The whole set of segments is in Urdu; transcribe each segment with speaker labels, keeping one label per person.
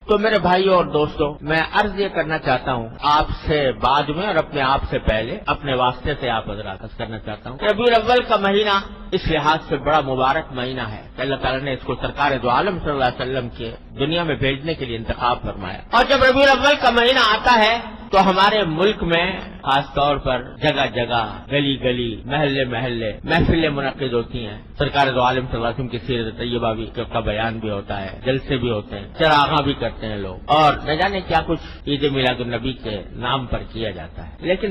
Speaker 1: تو میرے بھائیوں اور دوستوں، میں عرض یہ کرنا چاہتا ہوں آپ سے بعد میں اور اپنے آپ سے پہلے اپنے واسطے سے آپ حضرات عرض کرنا چاہتا ہوں کہ ربیع الاول کا مہینہ اس لحاظ سے بڑا مبارک مہینہ ہے کہ اللہ تعالیٰ نے اس کو سرکار دو عالم صلی اللہ علیہ وسلم کے دنیا میں بھیجنے کے لیے انتخاب فرمایا۔ اور جب ربیع الاول کا مہینہ آتا ہے تو ہمارے ملک میں خاص طور پر جگہ جگہ، گلی گلی، محلے محلے محفلیں منعقد ہوتی ہیں۔ سرکار دو عالم صلی اللہ علیہ وسلم کی سیرت طیبہ بھی کا بیان بھی ہوتا ہے، جلسے بھی ہوتے ہیں، چراغاں بھی کرتے ہیں لوگ، اور نہ جانے کیا کچھ عید میلاد النبی کے نام پر کیا جاتا ہے۔ لیکن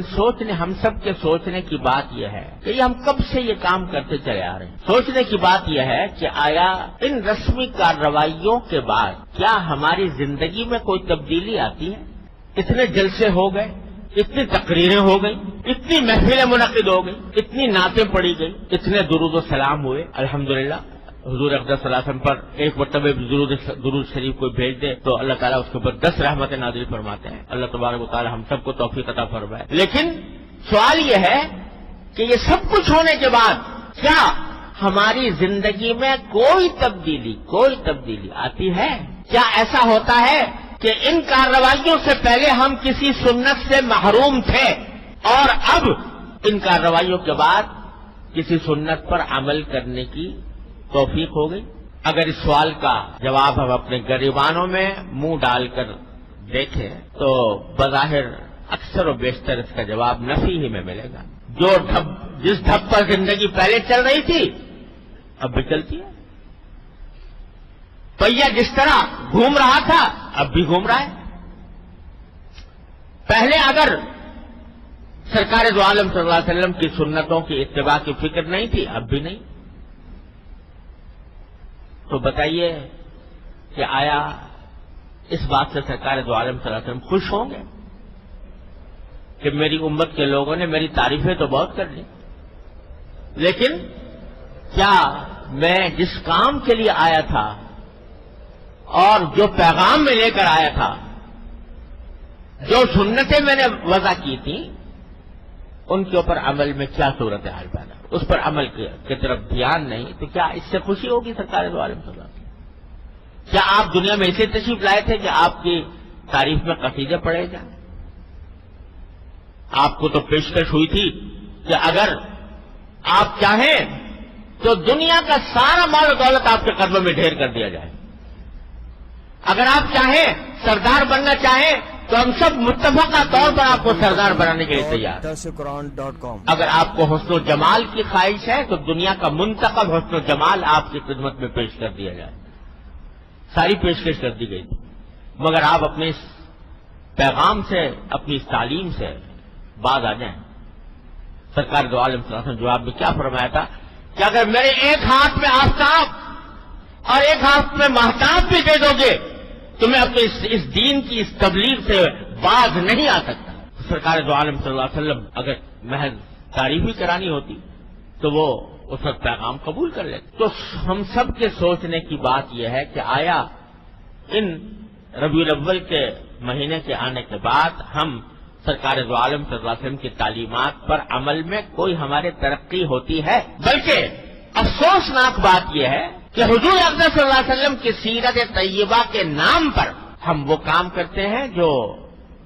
Speaker 1: ہم سب کے سوچنے کی بات یہ ہے کہ ہم کب سے یہ کام کرتے چلے آ رہے ہیں۔ سوچنے کی بات یہ ہے کہ آیا ان رسمی کارروائیوں کے بعد کیا ہماری زندگی میں کوئی تبدیلی آتی ہے؟ اتنے جلسے ہو گئے، اتنی تقریریں ہو گئی، اتنی محفلیں منعقد ہو گئی، اتنی نعتیں پڑھی گئی، اتنے درود و سلام ہوئے۔ الحمدللہ حضور اقدس صلی اللہ علیہ وسلم پر ایک مرتبہ درود شریف کو بھیج دے تو اللہ تعالیٰ اس کے اوپر 10 رحمتیں نازل فرماتے ہیں۔ اللہ تبارک و تعالیٰ ہم سب کو توفیق عطا فرمائے۔ لیکن سوال یہ ہے کہ یہ سب کچھ ہونے کے بعد کیا ہماری زندگی میں کوئی تبدیلی آتی ہے؟ کیا ایسا ہوتا ہے کہ ان کارروائیوں سے پہلے ہم کسی سنت سے محروم تھے اور اب ان کارروائیوں کے بعد کسی سنت پر عمل کرنے کی توفیق ہو گئی؟ اگر اس سوال کا جواب ہم اپنے گریبانوں میں منہ ڈال کر دیکھیں تو بظاہر اکثر و بیشتر اس کا جواب نفی ہی میں ملے گا۔ جس ڈھب پر زندگی پہلے چل رہی تھی اب بھی چلتی ہے، پہیا جس طرح گھوم رہا تھا اب بھی گھوم رہا ہے۔ پہلے اگر سرکار دو عالم صلی اللہ علیہ وسلم کی سنتوں کی اتباع کی فکر نہیں تھی اب بھی نہیں۔ تو بتائیے کہ آیا اس بات سے سرکار دو عالم صلی اللہ علیہ وسلم خوش ہوں گے کہ میری امت کے لوگوں نے میری تعریفیں تو بہت کر لی، لیکن کیا میں جس کام کے لیے آیا تھا اور جو پیغام میں لے کر آیا تھا، جو سنتیں میں نے وضع کی تھیں، ان کے اوپر عمل میں کیا صورتحال پیدا، اس پر عمل کی طرف دھیان نہیں، تو کیا اس سے خوشی ہوگی سرکار دو عالم صلی اللہ علیہ وسلم؟ کیا آپ دنیا میں اسے تشریف لائے تھے کہ آپ کی تعریف میں قصیدے پڑھے جائیں؟ آپ کو تو پیشکش ہوئی تھی کہ اگر آپ چاہیں تو دنیا کا سارا مال و دولت آپ کے قدموں میں ڈھیر کر دیا جائے، اگر آپ چاہیں سردار بننا چاہیں تو ہم سب متفقہ طور پر آپ کو سردار بنانے کے لیے تیار ہیں۔ اگر آپ کو حسن و جمال کی خواہش ہے تو دنیا کا منتخب حسن و جمال آپ کی خدمت میں پیش کر دیا جائے، ساری پیشکش کر دی گئی تھی، مگر آپ اپنے اس پیغام سے، اپنی اس تعلیم سے باز آ جائیں۔ سرکار دو عالم صلی اللہ علیہ وسلم جواب میں کیا فرمایا تھا کہ اگر میرے ایک ہاتھ میں آفتاب اور ایک ہاتھ میں مہتاب بھی دے دو گے تو میں اپنے اس دین کی اس تبلیغ سے باز نہیں آ سکتا۔ سرکار دو عالم صلی اللہ علیہ وسلم اگر محض تعریف ہی کرانی ہوتی تو وہ اس وقت پیغام قبول کر لیتے۔ تو ہم سب کے سوچنے کی بات یہ ہے کہ آیا ان ربیع الاول کے مہینے کے آنے کے بعد ہم سرکار دو عالم صلی اللہ علیہ وسلم کی تعلیمات پر عمل میں کوئی ہمارے ترقی ہوتی ہے؟ بلکہ افسوسناک بات یہ ہے کہ حضور اقدس صلی اللہ علیہ وسلم کی سیرت طیبہ کے نام پر ہم وہ کام کرتے ہیں جو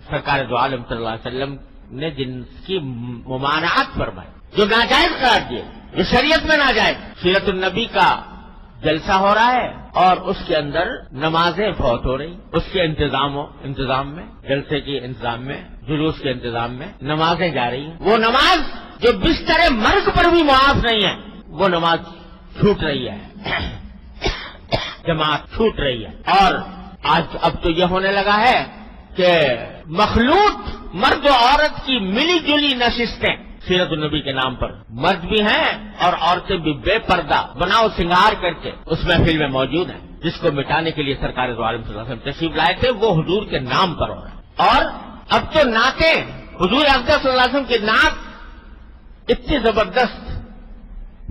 Speaker 1: سرکار دو عالم صلی اللہ علیہ وسلم نے جن کی ممانعت فرمائی، جو ناجائز قرار دیے، جو شریعت میں ناجائز۔ سیرت النبی کا جلسہ ہو رہا ہے اور اس کے اندر نمازیں فوت ہو رہی، اس کے انتظام میں، جلسے کے انتظام میں، جلوس کے انتظام میں نمازیں جا رہی ہیں۔ وہ نماز جو بستر مرگ پر بھی معاف نہیں ہے، وہ نماز چھوٹ رہی ہے، جماعت چھوٹ رہی ہے۔ اور اب تو یہ ہونے لگا ہے کہ مخلوط مرد و عورت کی ملی جلی نشستیں سیرت النبی کے نام پر، مرد بھی ہیں اور عورتیں بھی بے پردہ بناؤ سنگار کر کے اس محفل میں موجود ہیں، جس کو مٹانے کے لیے سرکار دو عالم صلی اللہ علیہ وسلم تشریف لائے تھے، وہ حضور کے نام پر ہو رہا ہے۔ اور اب تو نعتیں، حضور اقدس صلی اللہ علیہ وسلم کی نعت اتنی زبردست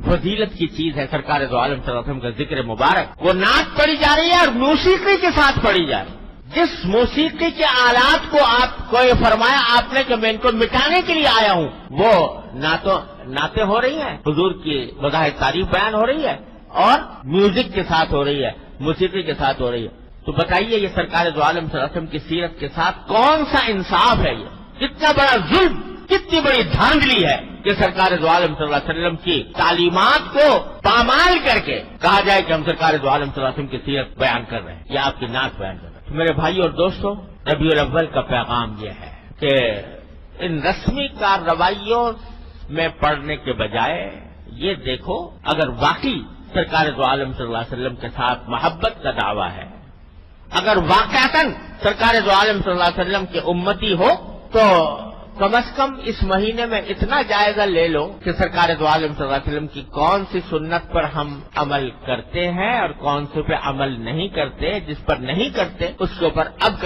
Speaker 1: فضیلت کی چیز ہے، سرکار دو عالم صلی اللہ علیہ وسلم کا ذکر مبارک، وہ نعت پڑھی جا رہی ہے اور موسیقی کے ساتھ پڑھی جا رہی ہے۔ جس موسیقی کے آلات کو آپ کو یہ فرمایا آپ نے کہ میں ان کو مٹانے کے لیے آیا ہوں، وہ نعتیں ہو رہی ہیں، حضور کی بظاہر تعریف بیان ہو رہی ہے اور میوزک کے ساتھ ہو رہی ہے، موسیقی کے ساتھ ہو رہی ہے۔ تو بتائیے یہ سرکار دو عالم صلی اللہ علیہ وسلم کی سیرت کے ساتھ کون سا انصاف ہے؟ یہ کتنا بڑا ظلم، کتنی بڑی دھاندلی ہے کہ سرکار دو عالم صلی اللہ علیہ وسلم کی تعلیمات کو پامال کر کے کہا جائے کہ ہم سرکار دو عالم صلی اللہ علیہ وسلم کی سیرت بیان کر رہے ہیں یا آپ کی نعت بیان کر رہے ہیں۔ تو میرے بھائی اور دوستو، ربیع الاول کا پیغام یہ ہے کہ ان رسمی کارروائیوں میں پڑھنے کے بجائے یہ دیکھو اگر واقعی سرکار دو عالم صلی اللہ علیہ وسلم کے ساتھ محبت کا دعویٰ ہے، اگر واقعتاً سرکار دو عالم صلی اللہ علیہ وسلم کے امتی ہو تو کم از کم اس مہینے میں اتنا جائزہ لے لو کہ سرکار دو عالم صلی اللہ علیہ وسلم کی کون سی سنت پر ہم عمل کرتے ہیں اور کون سے پہ عمل نہیں کرتے، جس پر نہیں کرتے اس کے اوپر اب